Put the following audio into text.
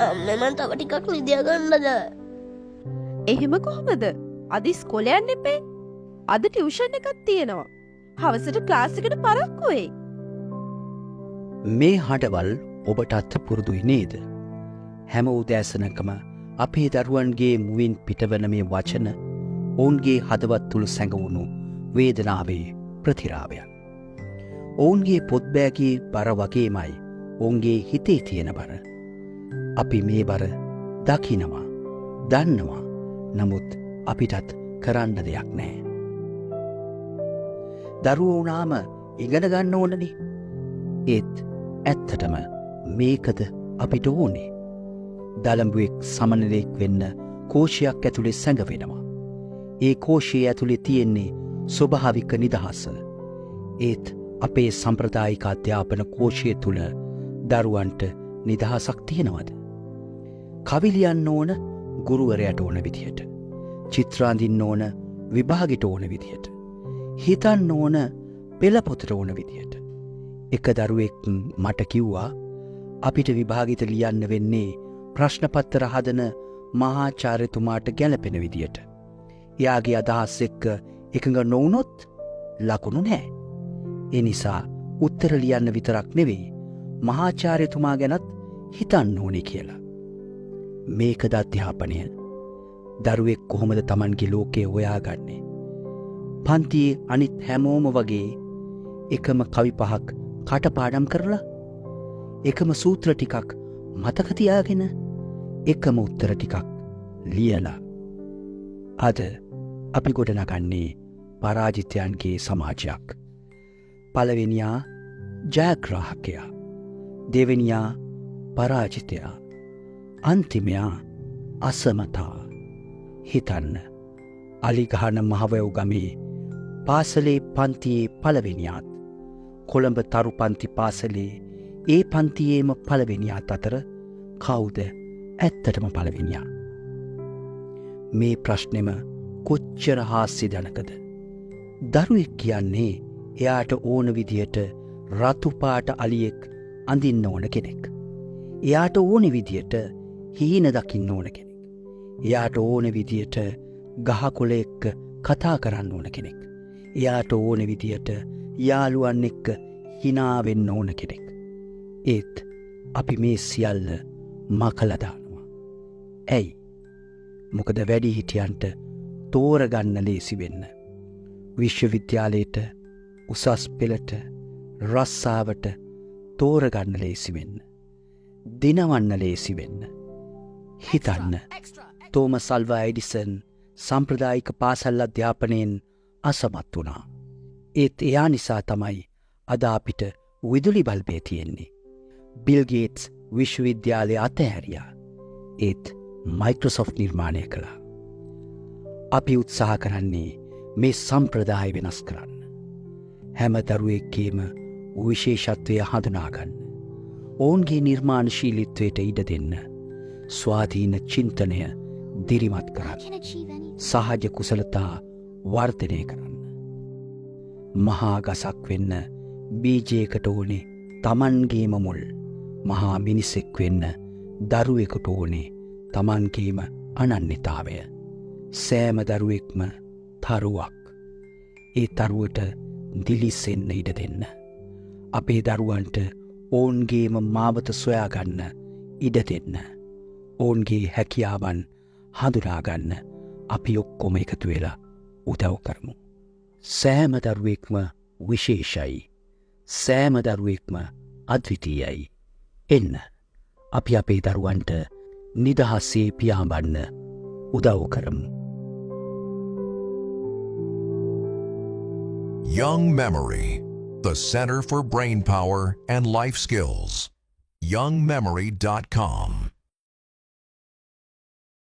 අම්මේ මං තව ටිකක් නිදිය ගන්නද? එහෙම කොහොමද? අද ඉස්කෝලේ යන්න එපේ. අද ටියුෂන් එකක් තියෙනවා. හවසට ක්ලාස් එකට පරක්කු වෙයි. මේ හඬවල් ඔබටත් පුරුදුයි නේද? හැම උදෑසනකම අපේ දරුවන්ගේ මුවින් පිටවන මේ වචන ඔවුන්ගේ හදවත් තුළ සැඟවුණු වේදනාවේ ප්‍රතිරාවයක්. ඔවුන්ගේ පොත්බෑගේ බර වගේමයි ඔවුන්ගේ හිතේ තියෙන බර. අපි මේ බර දකිනවා, දන්නවා. නමුත් අපිටත් කරන්න දෙයක් නෑ. දරුවෝ වුණාම ඉගෙන ගන්න ඕනනේ. ඒත් ඇත්තටම මේකද අපිට ඕනේ. දළඹුවෙක් සමනලෙක් වෙන්න කෝෂයක් ඇතුලේ සැඟවෙනවා. ඒ කෝෂයේ ඇතුලේ තියෙන්නේ ස්වභාවික නිදහස. ඒත් අපේ සම්ප්‍රදායික අධ්‍යාපන කෝෂය තුළ දරුවන්ට නිදහසක් තියෙනවද? කවි ලියන්න ඕන ගුරුවරයාට ඕන විදියට. චිත්‍රාඳින්න ඕන විභාගෙට ඕන විදියට. හිතන්න ඕන පෙළපොතට ඕන විදියට. එක දරුවෙක් මට කිව්වා අපිට විභාගෙට ලියන්න වෙන්නේ ප්‍රශ්නපත්තර හදන මහාචාර්යතුමාට ගැලපෙන විදියට. එයාගේ අදහස් එක්ක එකඟ නොවුනොත් ලකුණු නෑ. ඒ නිසා උත්තර ලියන්න විතරක් නෙවෙයි මහාචාර්යතුමා ගැනත් හිතන්න ඕනේ කියලා. මේකද අධ්‍යාපනය. දරුවෙක් කොහොමද Tamanගේ ලෝකය හොයාගන්නේ? පන්තියේ අනිත් හැමෝම වගේ එකම කවි පහක් කටපාඩම් කරලා, එකම සූත්‍ර ටිකක් මතක තියාගෙන, එකම උත්තර ටිකක් ලියලා. අද අපි ගොඩනගන්නේ පරාජිතයන්ගේ සමාජයක්. පළවෙනියා ජයග්‍රාහකයා, දෙවෙනියා පරාජිතයා, අන්තිමයා අසමතා. හිතන්න, අලිගහන මහවැව් ගමේ පාසලේ පන්තියේ පළවෙනියාත් කොළඹ තරු පන්ති පාසලේ ඒ පන්තියේම පළවෙනියාත් අතර කවුද ඇත්තටම පළවෙනියා? මේ ප්‍රශ්නෙම කොච්චර හාස්‍යජනකද? දරුවෙක් කියන්නේ එයාට ඕන විදියට රතු පාට අලියෙක් අඳින්න ඕන කෙනෙක්. එයාට ඕන විදියට හීන දකින්න ඕන කෙනෙක්. එයාට ඕන විදියට ගහකොළ එක්ක කතා කරන්න ඕන කෙනෙක්. එයාට ඕන විදියට යාළුවන් එක්ක හිනා වෙන්න ඕන කෙනෙක්. ඒත් අපි මේ සියල්ල මකලා දානවා. ඇයි? මොකද වැඩිහිටියන්ට තෝරගන්න ලේසි වෙන්න. විශ්වවිද්‍යාලයට, උසස් පෙළට, රස්සාවට තෝරගන්න ලේසි වෙන්න. දිනවන්න ලේසි වෙන්න. හිතන්න, තෝමස් අල්වා එඩිසන් සම්ප්‍රදායික පාසල් අධ්‍යාපනයෙන් අසමත් වුණා. ඒත් එයා නිසා තමයි අද අපිට විදුලි බල්බය තියෙන්නේ. බිල් ගේට්ස් විශ්වවිද්‍යාලය අතහැරියා. ඒත් මයික්‍රොසොෆ්ට් නිර්මාණය කළා. අපි උත්සාහ කරන්නේ මේ සම්ප්‍රදාය වෙනස් කරන්න. හැම දරුවෙක්ගේම විශේෂත්වය හඳුනාගන්න. ඔවුන්ගේ නිර්මාණශීලීත්වයට ඉඩ දෙන්න. ස්වාධීන චින්තනය දිරිමත් කරන්න. සහජ කුසලතා වර්ධනය කරන්න. මහා ගසක් වෙන්න බීජයකට ඕනේ Tamanගේම මුල්. මහා මිනිසෙක් වෙන්න දරුවෙකුට ඕනේ Tamanගේම අනන්‍යතාවය. සෑම දරුවෙක්ම තරුවක්. ඒ තරුවට දිලිසෙන්න ඉඩ දෙන්න. අපේ දරුවන්ට ඔවුන්ගේම මාවත සොයාගන්න ඉඩ දෙන්න. ඔවුන්ගේ හැකියාවන් හඳුනාගන්න අපි ඔක්කොම එකතු වෙලා උදව් කරමු. සෑම දරුවෙක්ම විශේෂයි. සෑම දරුවෙක්ම අද්විතීයයි. එන්න අපි අපේ දරුවන්ට නිදහසේ පියාඹන්න උදව් කරමු. Young Memory, the Center for Brain Power and Life Skills. youngmemory.com